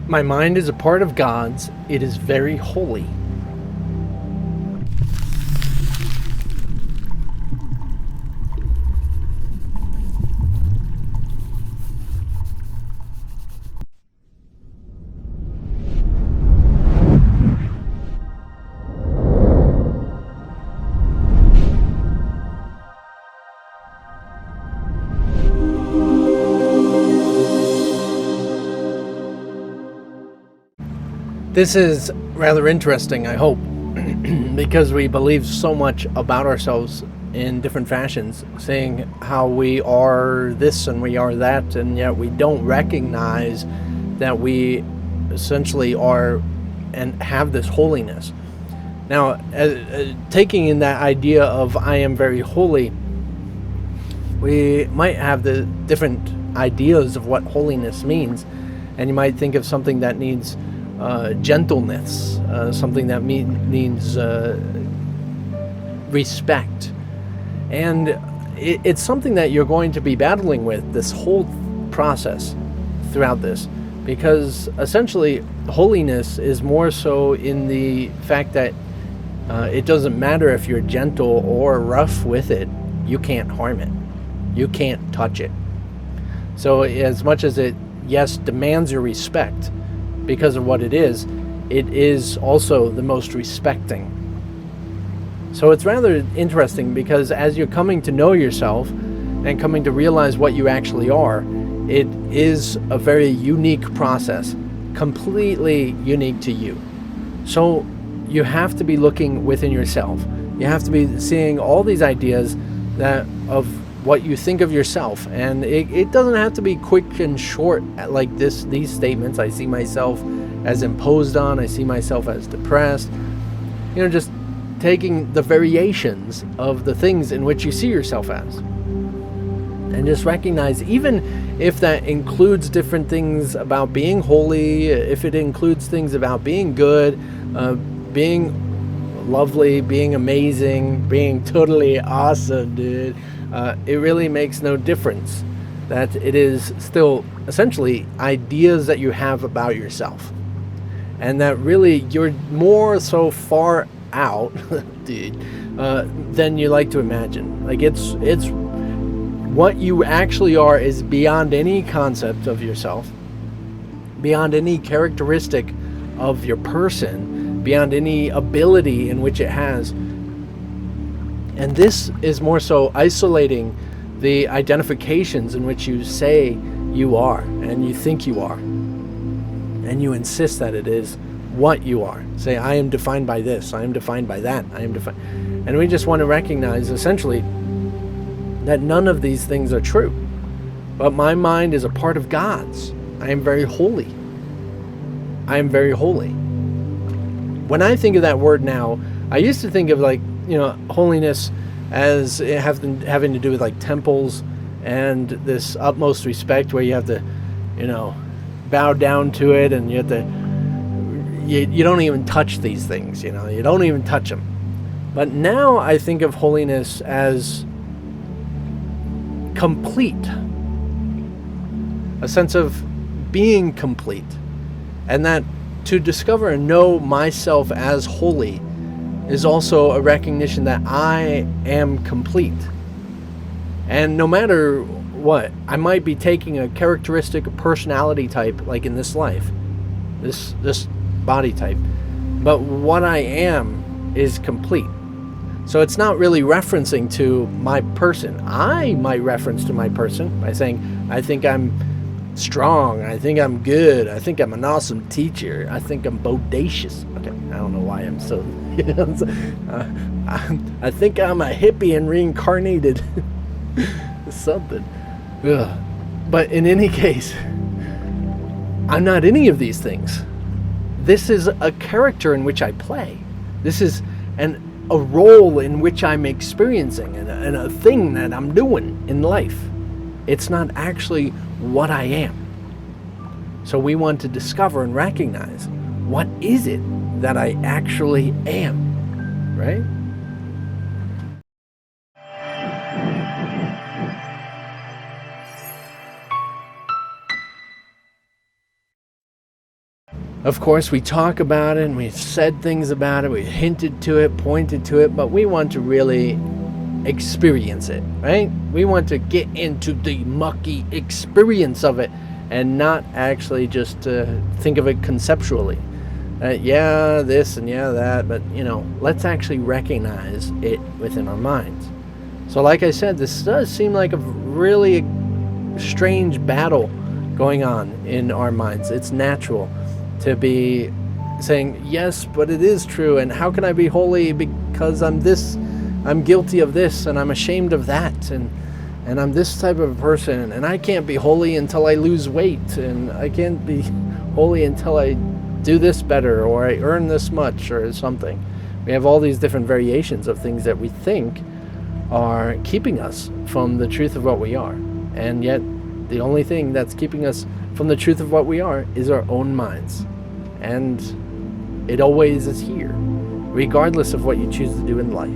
My mind is a part of God's. It is very holy. This is rather interesting, I hope, because we believe so much about ourselves in different fashions, saying how we are this and we are that, and yet we don't recognize that we essentially are and have this holiness. Now, taking in that idea of I am very holy, we might have the different ideas of what holiness means, and you might think of something that needs gentleness, something that means respect, and it's something that you're going to be battling with this whole process throughout this, because essentially holiness is more so in the fact that it doesn't matter if you're gentle or rough with it, you can't harm it, you can't touch it. So as much as it, yes, demands your respect because of what it is also the most respecting. So it's rather interesting, because as you're coming to know yourself and coming to realize what you actually are, it is a very unique process, completely unique to you. So you have to be looking within yourself. You have to be seeing all these ideas that of what you think of yourself, and it doesn't have to be quick and short like these statements. I see myself as imposed on, I see myself as depressed, just taking the variations of the things in which you see yourself as, and just recognize, even if that includes different things about being holy, if it includes things about being good, being lovely, being amazing, being totally awesome, dude, it really makes no difference. That it is still essentially ideas that you have about yourself, and that really you're more so far out, dude, than you like to imagine. Like it's what you actually are is beyond any concept of yourself, beyond any characteristic of your person, beyond any ability in which it has. And this is more so isolating the identifications in which you say you are and you think you are, and you insist that it is what you are. Say, I am defined by this, I am defined by that, I am defined. And we just want to recognize essentially that none of these things are true. But my mind is a part of God's. I am very holy. I am very holy. When I think of that word now, I used to think of holiness as having to do with like temples and this utmost respect where you have to, bow down to it, and you have to, you don't even touch these things, you don't even touch them. But now I think of holiness as complete, a sense of being complete, and that to discover and know myself as holy is also a recognition that I am complete. And no matter what, I might be taking a characteristic, a personality type, like in this life, this body type, but what I am is complete. So it's not really referencing to my person. I might reference to my person by saying, I think I'm strong, I think I'm good, I think I'm an awesome teacher, I think I'm bodacious. Okay, I don't know why I'm so I think I'm a hippie and reincarnated something. Ugh. But in any case, I'm not any of these things. This is a character in which I play. This is a role in which I'm experiencing, and a thing that I'm doing in life. It's not actually what I am. So we want to discover and recognize, what is it that I actually am, right? Of course, we talk about it and we've said things about it, we've hinted to it, pointed to it, but we want to really experience it, right? We want to get into the mucky experience of it and not actually just think of it conceptually. Yeah, this and yeah, that, but let's actually recognize it within our minds. So like I said, this does seem like a really strange battle going on in our minds. It's natural to be saying, yes, but it is true, and how can I be holy because I'm guilty of this, and I'm ashamed of that, and I'm this type of person, and I can't be holy until I lose weight, and I can't be holy until I do this better, or I earn this much, or something. We have all these different variations of things that we think are keeping us from the truth of what we are, and yet the only thing that's keeping us from the truth of what we are is our own minds. And it always is here, regardless of what you choose to do in life.